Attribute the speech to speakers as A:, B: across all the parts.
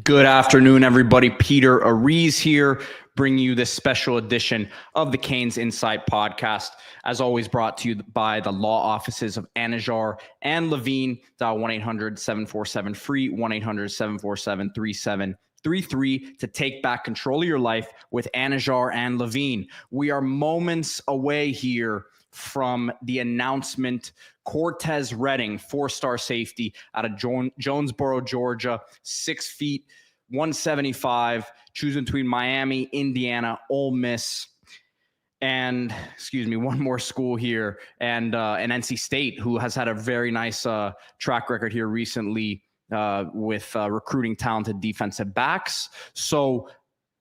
A: Good afternoon, everybody. Peter Ariz here, bringing you this special edition of the Canes Insight podcast. As always, brought to you by the law offices of Anajar and Levine. Dial 1-800-747-FREE, 1-800-747-3733 to take back control of your life with Anajar and Levine. We are moments away here from the announcement. Cortez Redding, 4-star safety out of Jonesboro, Georgia, 6 feet, 175, choosing between Miami, Indiana, Ole Miss, and, one more school here, and NC State, who has had a very nice track record here recently with recruiting talented defensive backs. So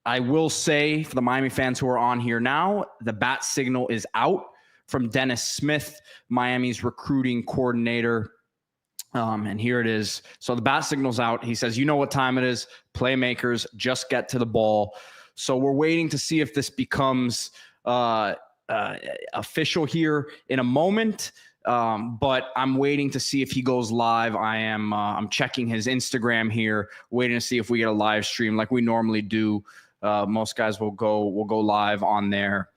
A: I will say, for the Miami fans who are on here now, the bat signal is out from Dennis Smith, Miami's recruiting coordinator. And here it is. So the bat signal's out. He says, you know what time it is. Playmakers, just get to the ball. So we're waiting to see if this becomes official here in a moment. But I'm waiting to see if he goes live. I'm checking his Instagram here, waiting to see if we get a live stream like we normally do. Most guys will go live on their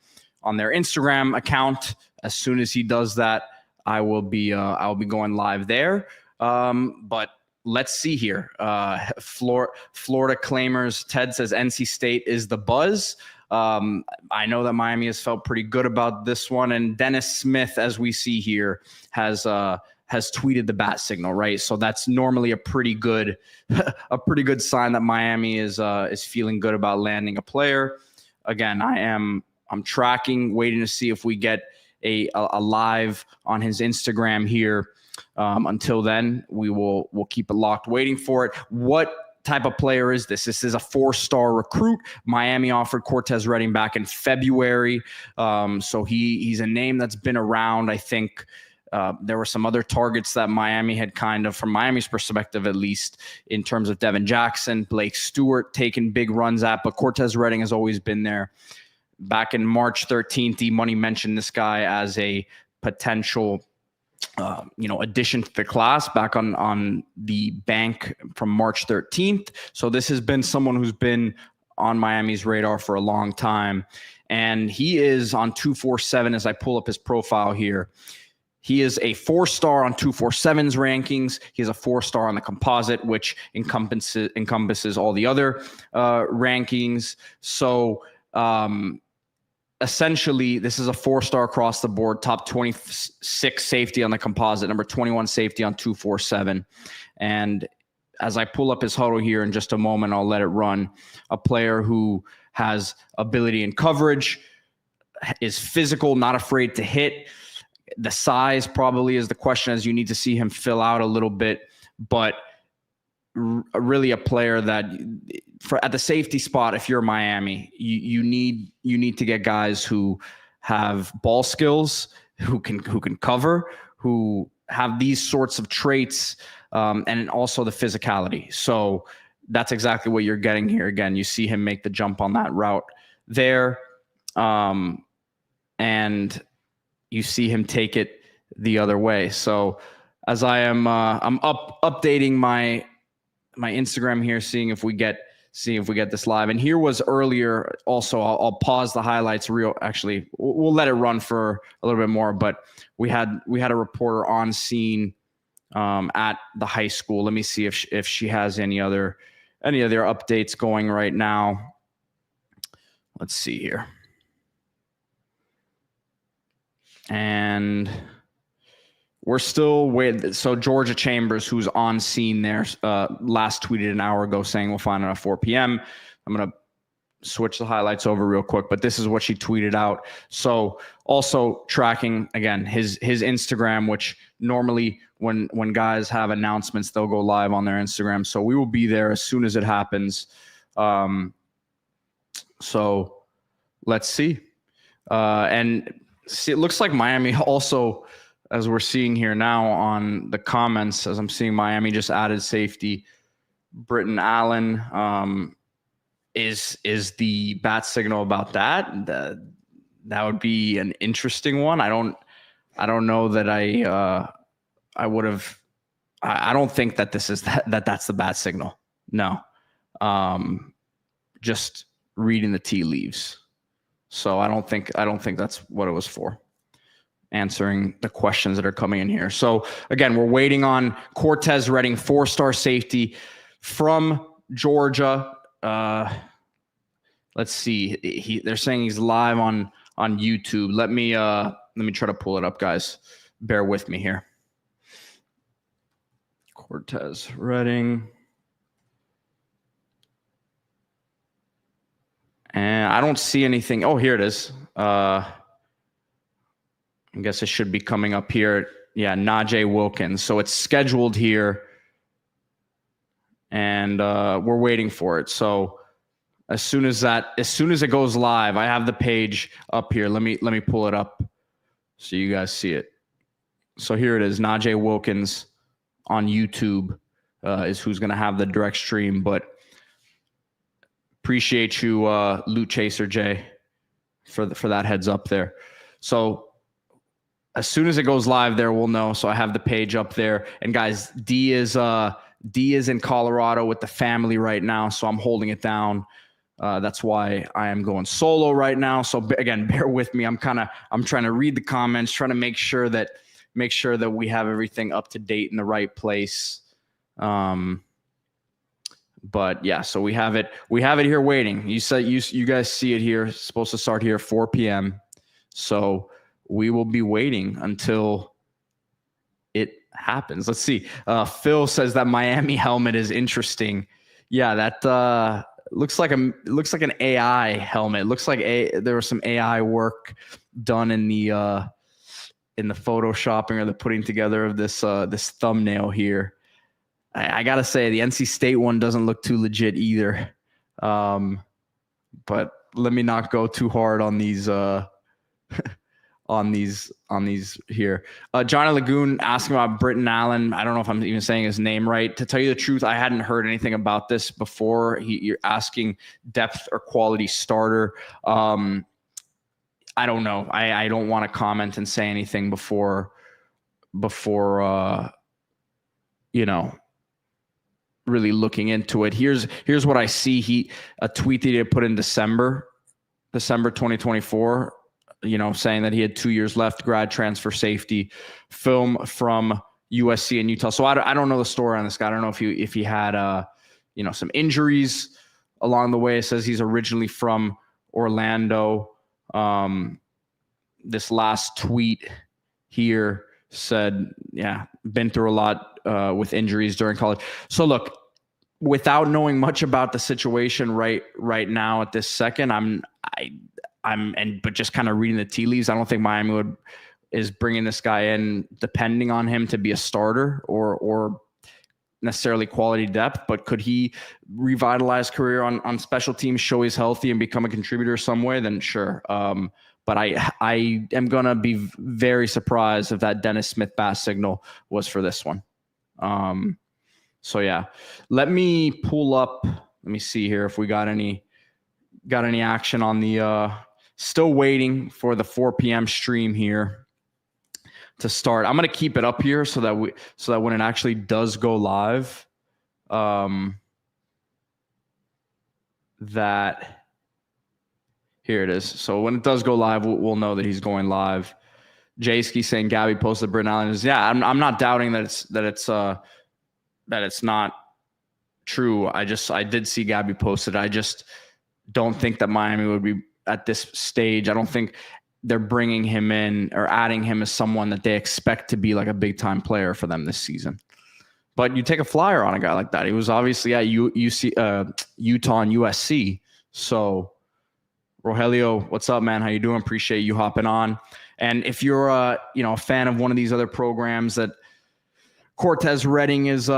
A: Instagram account. As soon as he does that, I'll be going live there. But let's see here. Florida claimers. Ted says NC State is the buzz. I know that Miami has felt pretty good about this one, and Dennis Smith, as we see here, has tweeted the bat signal, right? So that's normally a pretty good sign that Miami is feeling good about landing a player. Again, I'm tracking, waiting to see if we get a live on his Instagram here. Until then, we'll keep it locked, waiting for it. What type of player is this? This is a 4-star recruit. Miami offered Cortez Redding back in February. So he's a name that's been around. I think there were some other targets that Miami had kind of, from Miami's perspective at least, in terms of Devin Jackson, Blake Stewart taking big runs at, but Cortez Redding has always been there. Back in March 13th, D-Money mentioned this guy as a potential addition to the class back on the bank from March 13th. So this has been someone who's been on Miami's radar for a long time. And he is on 247 as I pull up his profile here. He is a 4-star on 247's rankings. He is a 4-star on the composite, which encompasses all the other rankings. So essentially, this is a 4-star across the board, top 26 safety on the composite, number 21 safety on 247. And as I pull up his huddle here in just a moment, I'll let it run. A player who has ability in coverage, is physical, not afraid to hit. The size probably is the question, as you need to see him fill out a little bit, but really a player that at the safety spot, if you're Miami, you need to get guys who have ball skills, who can cover, who have these sorts of traits, and also the physicality. So that's exactly what you're getting here. Again, you see him make the jump on that route there, and you see him take it the other way. So as I'm updating my Instagram here, seeing if we get this live. And here was earlier also, I'll pause the highlights actually, we'll let it run for a little bit more, but we had a reporter on scene at the high school. Let me see if she has any other updates going right now. Let's see here. And we're still waiting. So Georgia Chambers, who's on scene there, last tweeted an hour ago saying we'll find it at 4 p.m. I'm going to switch the highlights over real quick, but this is what she tweeted out. So also tracking, again, his Instagram, which normally when guys have announcements, they'll go live on their Instagram. So we will be there as soon as it happens. So let's see. And see, it looks like Miami also, as we're seeing here now on the comments, as I'm seeing Miami just added safety, Britton Allen, is the bat signal about that? That would be an interesting one. I don't know that I would have. I don't think that this is that's the bat signal. No, just reading the tea leaves. So I don't think that's what it was for. Answering the questions that are coming in here. So again, we're waiting on Cortez Redding, 4-star safety from Georgia. Let's see. They're saying he's live on YouTube. Let me try to pull it up, guys. Bear with me here. Cortez Redding. And I don't see anything. Oh, here it is. I guess it should be coming up here. Yeah, Najee Wilkins. So it's scheduled here, and we're waiting for it. So as soon as it goes live, I have the page up here. Let me pull it up so you guys see it. So here it is. Najee Wilkins on YouTube is who's going to have the direct stream. But appreciate you, Loot Chaser Jay, for that heads up there. So as soon as it goes live there, we'll know. So I have the page up there. And guys, D is in Colorado with the family right now, so I'm holding it down. That's why I am going solo right now. So again, bear with me. I'm trying to read the comments, trying to make sure that we have everything up to date in the right place. But yeah, so we have it here waiting. You said you guys see it here. It's supposed to start here at 4 p.m. So we will be waiting until it happens. Let's see. Phil says that Miami helmet is interesting. Yeah, that looks like an AI helmet. It looks like there was some AI work done in the photoshopping or the putting together of this thumbnail here. I gotta say the NC State one doesn't look too legit either. But let me not go too hard on these on these here. Johnny Lagoon asking about Britton Allen. I don't know if I'm even saying his name right. To tell you the truth, I hadn't heard anything about this before. You're asking depth or quality starter. I don't know. I don't want to comment and say anything before really looking into it. Here's what I see. A tweet that he had put in December 2024. Saying that he had 2 years left, grad transfer safety, film from USC and Utah. So I don't know the story on this guy. I don't know if he had some injuries along the way. It says he's originally from Orlando. This last tweet here said, yeah, been through a lot with injuries during college. So look, without knowing much about the situation right now at this second, but just kind of reading the tea leaves, I don't think Miami is bringing this guy in depending on him to be a starter or necessarily quality depth. But could he revitalize career on special teams, show he's healthy and become a contributor some way? Then sure. But I am gonna be very surprised if that Dennis Smith Bass signal was for this one. So yeah, let me pull up. Let me see here if we got any action on the. Still waiting for the 4 p.m. stream here to start. I'm going to keep it up here so that when it actually does go live, that here it is. So when it does go live, we'll know that he's going live. Jayski saying Gabby posted Britton Allen is I'm not doubting that it's not true. I did see Gabby posted. I just don't think that Miami would be at this stage. I don't think they're bringing him in or adding him as someone that they expect to be like a big time player for them this season. But you take a flyer on a guy like that. He was obviously at Utah and USC. So Rogelio, what's up, man? How you doing? Appreciate you hopping on. And if you're a fan of one of these other programs that Cortez Redding is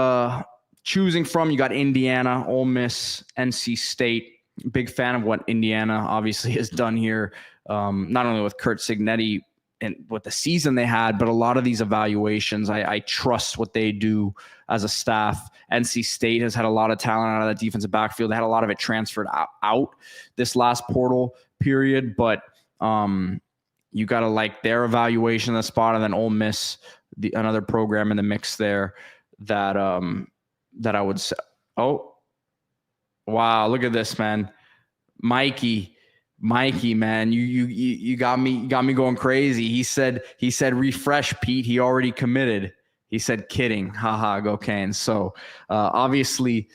A: choosing from, you got Indiana, Ole Miss, NC State. Big fan of what Indiana obviously has done here, not only with Kurt Signetti and what the season they had, but a lot of these evaluations. I trust what they do as a staff. NC State has had a lot of talent out of that defensive backfield. They had a lot of it transferred out this last portal period, but you got to like their evaluation of the spot. And then Ole Miss, another program in the mix there that I would say. Oh, Wow, look at this, man. Mikey, man, you got me going crazy. He said refresh, Pete. He already committed. He said kidding. Haha, go Canes. So obviously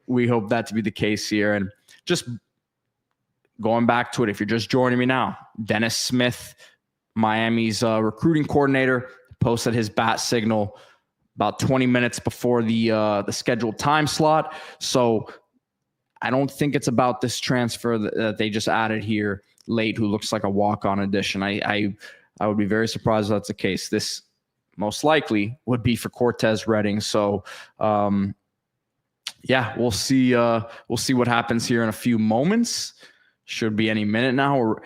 A: we hope that to be the case here. And just going back to it, if you're just joining me now, Dennis Smith, Miami's recruiting coordinator, posted his bat signal about 20 minutes before the scheduled time slot. So I don't think it's about this transfer that they just added here late, who looks like a walk-on addition. I would be very surprised if that's the case. This most likely would be for Cortez Redding. So yeah, we'll see what happens here in a few moments. Should be any minute now.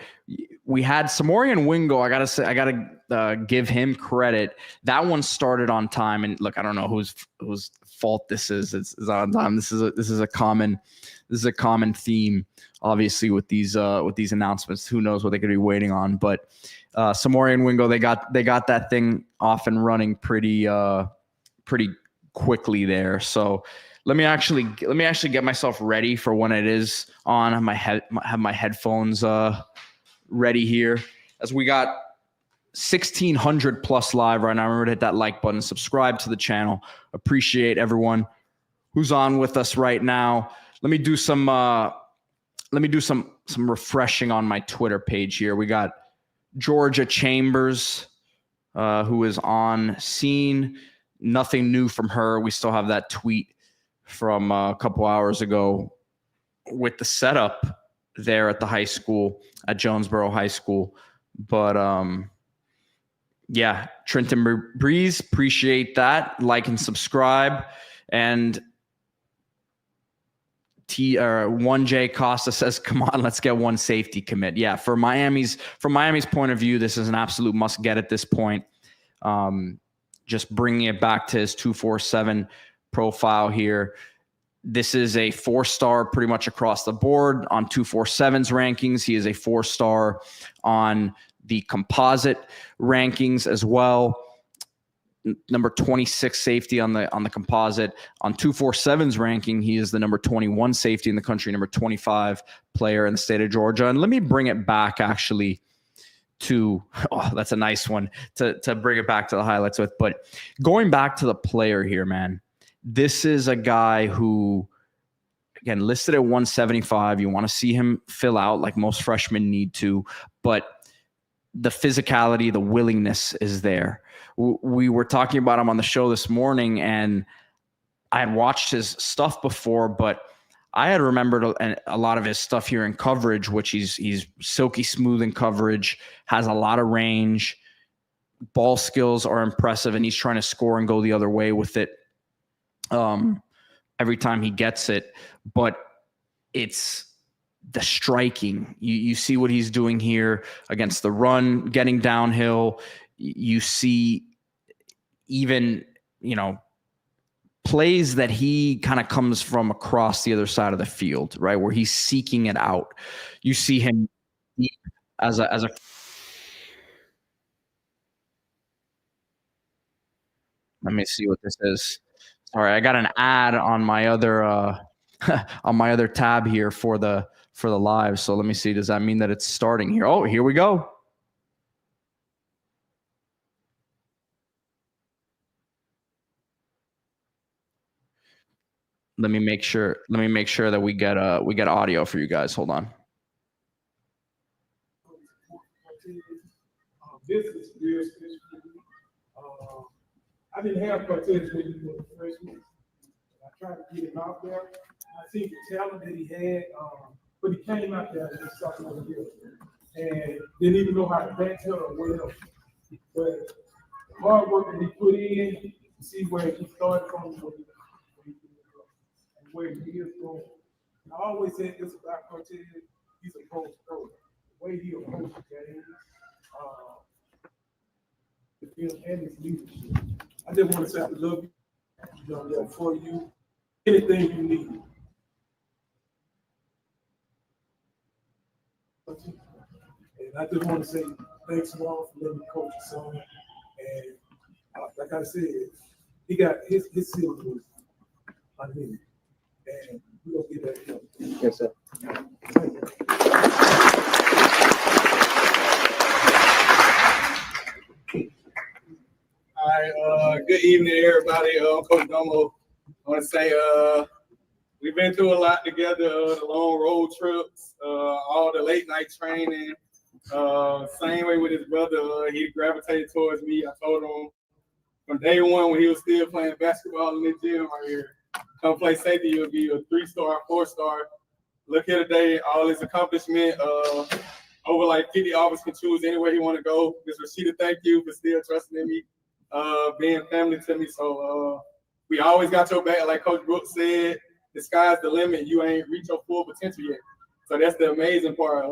A: We had Samorian Wingo. I gotta give him credit. That one started on time, and look, I don't know whose fault this is. It's on time. This is a common theme, obviously, with these announcements. Who knows what they could be waiting on? But Samorian Wingo, they got that thing off and running pretty quickly there. So let me actually get myself ready for when it is on. Have my headphones ready here, as we got 1,600 plus live right now. Remember to hit that like button, subscribe to the channel. Appreciate everyone who's on with us right now. Let me do some refreshing on my Twitter page here. We got Georgia Chambers, who is on scene. Nothing new from her. We still have that tweet from a couple hours ago with the setup there at the high school, at Jonesboro High School. But yeah, Trenton Breeze, appreciate that. Like and subscribe. And 1J Costa says, come on, let's get one safety commit. Yeah, from Miami's point of view, this is an absolute must get at this point. Just bringing it back to his 247 profile here. This is a 4-star pretty much across the board on 247's rankings. He is a 4-star on the composite rankings as well. Number 26 safety on the composite. On 247's ranking, he is the number 21 safety in the country, number 25 player in the state of Georgia. And let me bring it back actually to, that's a nice one to bring it back to the highlights with. But going back to the player here, man, this is a guy who, again, listed at 175. You want to see him fill out like most freshmen need to, but the physicality, the willingness is there. We were talking about him on the show this morning, and I had watched his stuff before, but I had remembered a lot of his stuff here in coverage, which he's silky smooth in coverage, has a lot of range, ball skills are impressive, and he's trying to score and go the other way with it every time he gets it. But it's the striking. You see what he's doing here against the run, getting downhill. You see even, plays that he kind of comes from across the other side of the field, right, where he's seeking it out. You see him as a let me see what this is. Sorry, I got an ad on my other on my other tab here for the live. So let me see. Does that mean that it's starting here? Oh, here we go. Let me make sure that we get audio for you guys. Hold on.
B: This is real special. I didn't have Cortez when he was a freshman. I tried to get him out there. I see the talent that he had, but he came out there and just sucked over here and didn't even know how to backtail or well. But the hard work that he put in, see where he started from, and where he is going. And I always said this about Cortez: he's a post pro. The way he approaches the game, the field and his leadership. I just want to say I love you. I'm there for you. Anything you need. And I just want to say thanks to all for letting me coach his son. And like I said, he got his seal was unlimited. And we're going get that done.
C: Yes, sir.
D: All right, good evening, everybody. Coach Domo, I want to say we've been through a lot together, the long road trips, all the late night training. Same way with his brother, he gravitated towards me. I told him from day one when he was still playing basketball in the gym right here, come play safety, you'll be a 3-star, 4-star. Look here today, all his accomplishment, over like 50 offers can choose anywhere he want to go. Ms. Rashida, thank you for still trusting in me, being family to me. So we always got your back, like Coach Brooks said, the sky's the limit. You ain't reached your full potential yet. So that's the amazing part.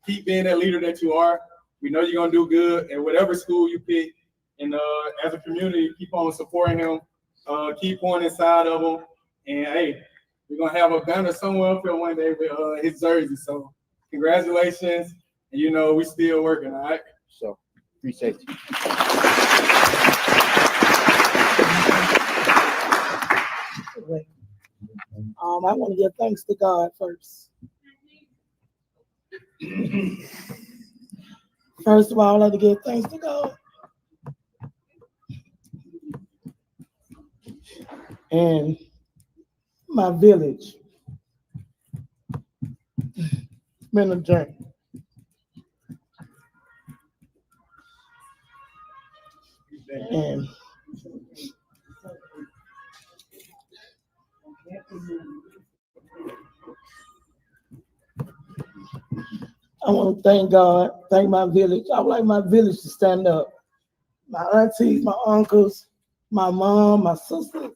D: Keep being that leader that you are. We know you're going to do good in whatever school you pick. And as a community, keep on supporting him. Keep pouring inside of him. And, hey, we're going to have a banner somewhere up here one day with his jersey. So congratulations. And, you know, we still working, all right?
C: So, appreciate you.
E: I want to give thanks to God first. First of all, I'd like to give thanks to God. And my village. It's been a journey. And I want to thank God, thank my village. I would like my village to stand up. My aunties, my uncles, my mom, my sister,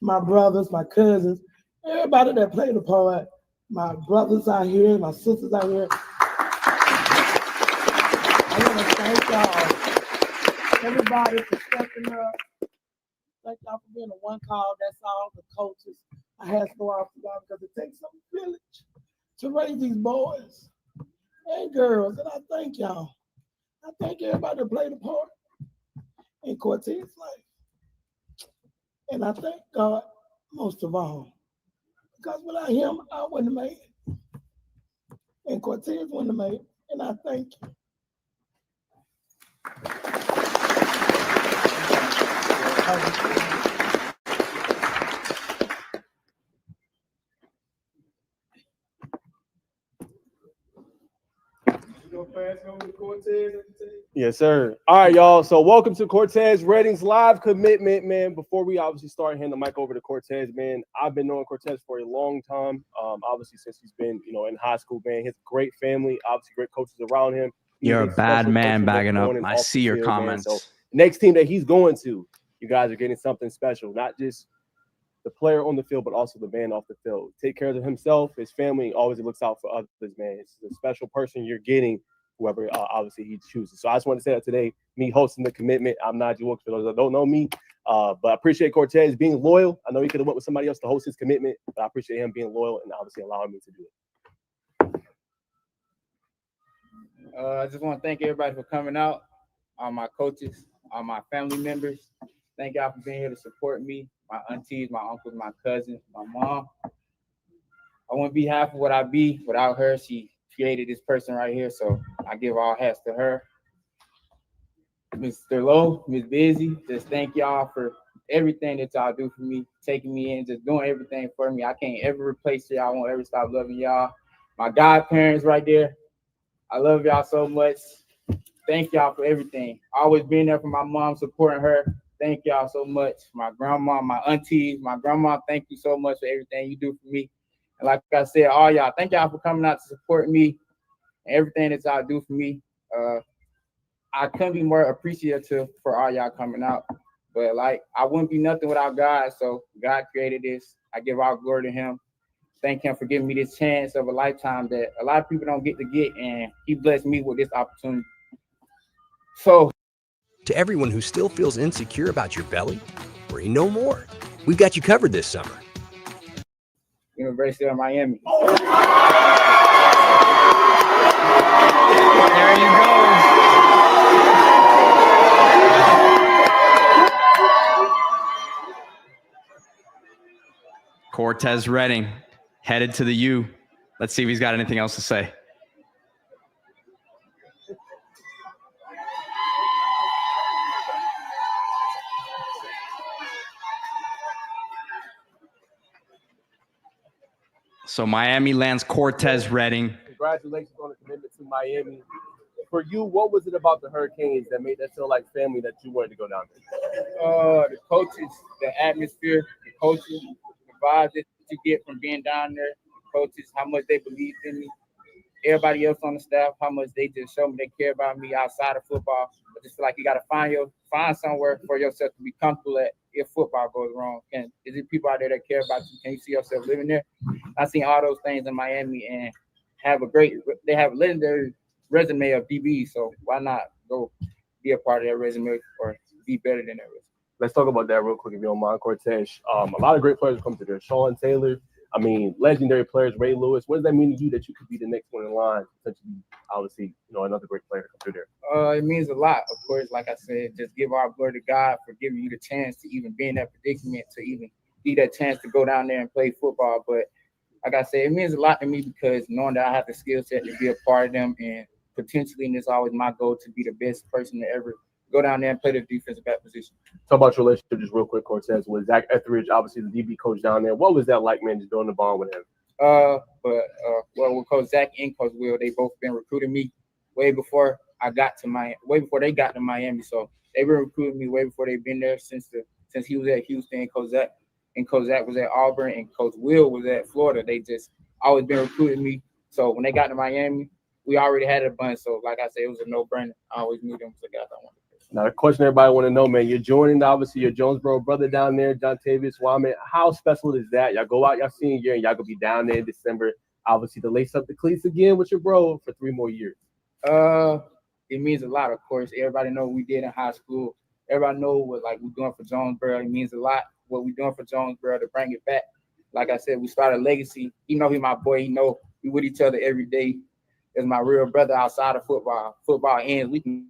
E: my brothers, my cousins, everybody that played a part. My brothers out here, my sisters out here. I want to thank y'all, everybody for stepping up. Thank y'all for being a one call. That's all the coaches. I have to go out to y'all because it takes a village to raise these boys and girls. And I thank y'all. I thank everybody that played a part in Cortez's life. And I thank God most of all. Because without him, I wouldn't have made it. And Cortez wouldn't have made it. And I thank you.
C: Yes, sir. All right, y'all. So welcome to Cortez Redding's live commitment, man. Before we obviously start handing the mic over to Cortez, man, I've been knowing Cortez for a long time. Obviously since he's been, in high school, man. He has a great family, obviously great coaches around him.
A: You're a bad man bagging up. I see your comments.
C: Man. So next team that he's going to, you guys are getting something special, not just the player on the field, but also the man off the field. Take care of himself, his family, always looks out for others, man. It's a special person you're getting, whoever obviously he chooses. So I just want to say that today, me hosting the commitment, I'm Najee Wilkes, for those that don't know me, but I appreciate Cortez being loyal. I know he could have went with somebody else to host his commitment, but I appreciate him being loyal and obviously allowing me to do it.
F: I just want to thank everybody for coming out, all my coaches, all my family members. Thank y'all for being here to support me, my aunties, my uncles, my cousins, my mom. I wouldn't be half of what I be without her. She created this person right here, so I give all hats to her. Mr. Lowe, Ms. Busy, just thank y'all for everything that y'all do for me, taking me in, just doing everything for me. I can't ever replace y'all. I won't ever stop loving y'all. My godparents right there, I love y'all so much. Thank y'all for everything. Always being there for my mom, supporting her. Thank y'all so much. My grandma, my aunties, my grandma, thank you so much for everything you do for me. And like I said, all y'all, thank y'all for coming out to support me and everything that y'all do for me. I couldn't be more appreciative for all y'all coming out. But like, I wouldn't be nothing without God. So God created this. I give all glory to him. Thank him for giving me this chance of a lifetime that a lot of people don't get to get. And he blessed me with this opportunity. So
G: to everyone who still feels insecure about your belly, worry no more. We've got you covered this summer.
F: University of Miami.
A: There you go. Cortez Redding. headed to the U. Let's see if he's got anything else to say. So Miami lands Cortez Redding.
C: Congratulations on the commitment to Miami. For you, what was it about the Hurricanes that made that feel like family that you wanted to go down there?
F: The coaches, the atmosphere, the coaches, the vibes that you get from being down there, the coaches, how much they believed in me. Everybody else on the staff, how much they just show me they care about me outside of football. I just feel like you got to find somewhere for yourself to be comfortable at if football goes wrong. Is it people out there that care about you? Can you see yourself living there? I've seen all those things in Miami and they have a legendary resume of DB, so why not go be a part of that resume or be better than that resume?
C: Let's talk about that real quick, if you don't mind, Cortez. A lot of great players come to there. Sean Taylor, legendary players, Ray Lewis. What does that mean to you that you could be the next one in line, potentially, obviously, another great player to come through there?
F: It means a lot, of course. Like I said, just give our glory to God for giving you the chance to even be in that predicament, to even be that chance to go down there and play football. But like I said, it means a lot to me because knowing that I have the skill set to be a part of them, and potentially, and it's always my goal to be the best person to ever go down there and play the defensive back position.
C: Talk about your relationship just real quick, Cortez, with Zach Etheridge, obviously the DB coach down there. What was that like, man, just doing the bond with him?
F: With Coach Zach and Coach Will, they both been recruiting me way before I got to Miami, way before they got to Miami. So they've been recruiting me way before they've been there since he was at Houston and Coach Zach was at Auburn and Coach Will was at Florida. They just always been recruiting me. So when they got to Miami, we already had a bunch. So like I said, it was a no-brainer. I always knew them was the guys I wanted.
C: Now, the question everybody want to know, man, you're joining, obviously, your Jonesboro brother down there, John Tavius Wyman. How special is that? Y'all go out y'all senior year, and y'all going to be down there in December, obviously, to lace up the cleats again with your bro for 3 more years.
F: It means a lot, of course. Everybody know what we did in high school. Everybody know what we're doing for Jonesboro. It means a lot what we're doing for Jonesboro to bring it back. Like I said, we started a legacy. He know he's my boy. He know we with each other every day. As my real brother outside of football. Football ends, we can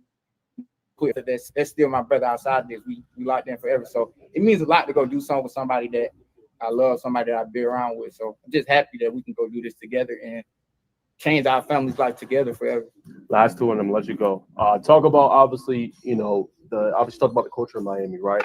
F: quit. That's still my brother outside of this. We locked in forever. So it means a lot to go do something with somebody that I love, somebody that I've been around with. So I'm just happy that we can go do this together and change our family's life together forever.
C: Last two, and I'm gonna let you go. Talk about obviously, obviously talk about the culture of Miami, right?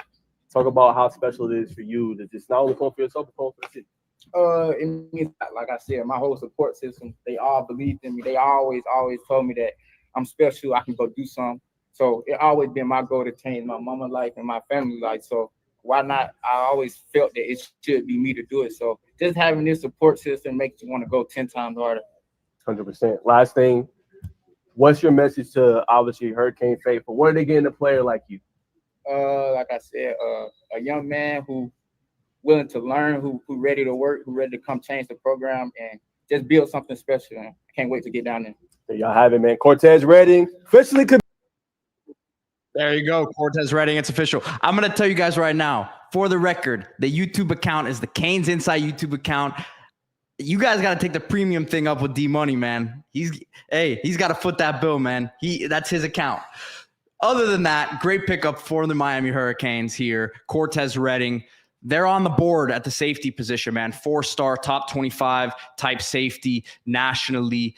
C: Talk about how special it is for you to just not only come for yourself, but come for the city.
F: It means, like I said, my whole support system, they all believed in me. They always told me that I'm special. I can go do something. So it always been my goal to change my mama's life and my family's life. So why not? I always felt that it should be me to do it. So just having this support system makes you want to go 10 times harder.
C: 100%. Last thing, what's your message to obviously Hurricane faithful? What are they getting a player like you?
F: Like I said, a young man who willing to learn, who ready to work, who ready to come change the program and just build something special. And I can't wait to get down there.
C: There y'all have it, man. Cortez Redding officially.
A: There you go, Cortez Redding. It's official. I'm going to tell you guys right now, for the record, the YouTube account is the Canes Inside YouTube account. You guys got to take the premium thing up with D-Money, man. He's got to foot that bill, man. That's his account. Other than that, great pickup for the Miami Hurricanes here. Cortez Redding. They're on the board at the safety position, man. 4-star, top 25 type safety nationally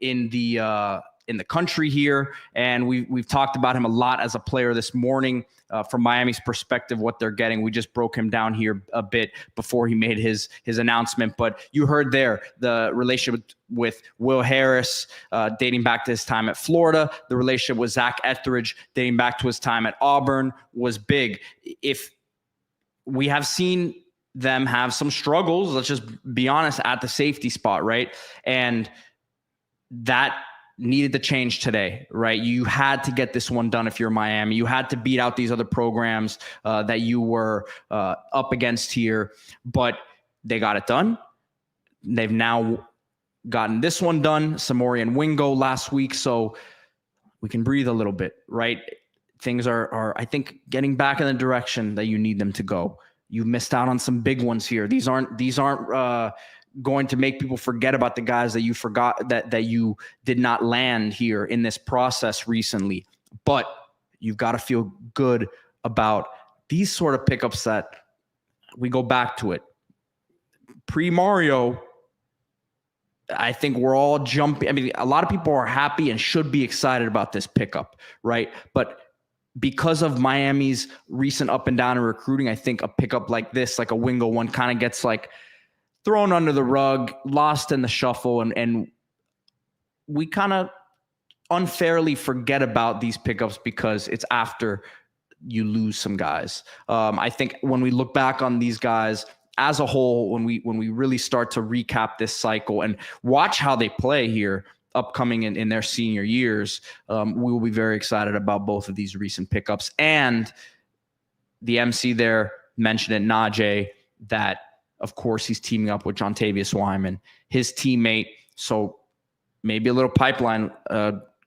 A: in the country here. And we've talked about him a lot as a player this morning from Miami's perspective, what they're getting. We just broke him down here a bit before he made his announcement. But you heard there the relationship with Will Harris dating back to his time at Florida. The relationship with Zach Etheridge dating back to his time at Auburn was big. If we have seen them have some struggles, let's just be honest, at the safety spot, right? And that needed to change today, right? You had to get this one done if you're Miami. You had to beat out these other programs that you were up against here, but they got it done. They've now gotten this one done, Samori and Wingo last week, so we can breathe a little bit, right? Things are, I think, getting back in the direction that you need them to go. You missed out on some big ones here. These aren't going to make people forget about the guys that you forgot that you did not land here in this process recently. But you've got to feel good about these sort of pickups that we go back to it. pre-Mario, I think we're all jumping. I mean, a lot of people are happy and should be excited about this pickup, right? But because of Miami's recent up and down in recruiting, I think a pickup like this, like a Wingo one, kind of gets like thrown under the rug, lost in the shuffle, and we kind of unfairly forget about these pickups because it's after you lose some guys. I think when we look back on these guys as a whole, when we really start to recap this cycle and watch how they play here upcoming in their senior years, we will be very excited about both of these recent pickups. And the MC there mentioned it, Najee, that of course he's teaming up with Jontavius Wyman, his teammate. So maybe a little pipeline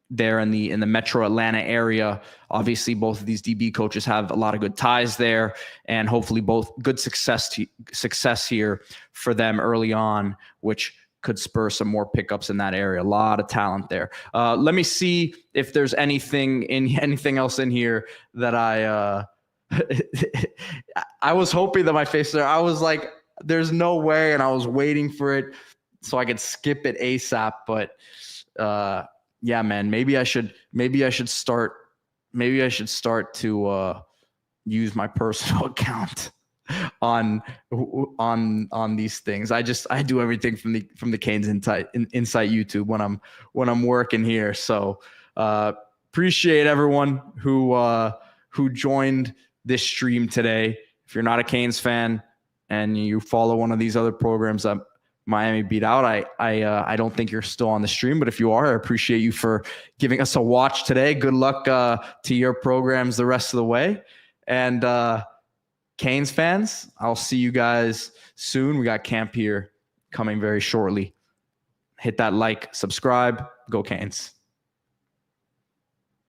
A: there in the Metro Atlanta area. Obviously, both of these DB coaches have a lot of good ties there, and hopefully both good success here for them early on, which could spur some more pickups in that area. A lot of talent there. Let me see if there's anything else in here that I was hoping that my face there. I was like, there's no way, and I was waiting for it so I could skip it ASAP. But yeah, man, maybe I should start to use my personal account on these things. I do everything from the Canes Insight YouTube when I'm working here. So appreciate everyone who joined this stream today. If you're not a Canes fan and you follow one of these other programs that Miami beat out, I don't think you're still on the stream, but if you are, I appreciate you for giving us a watch today. Good luck to your programs the rest of the way. And Canes fans, I'll see you guys soon. We got camp here coming very shortly. Hit that like, subscribe, go Canes.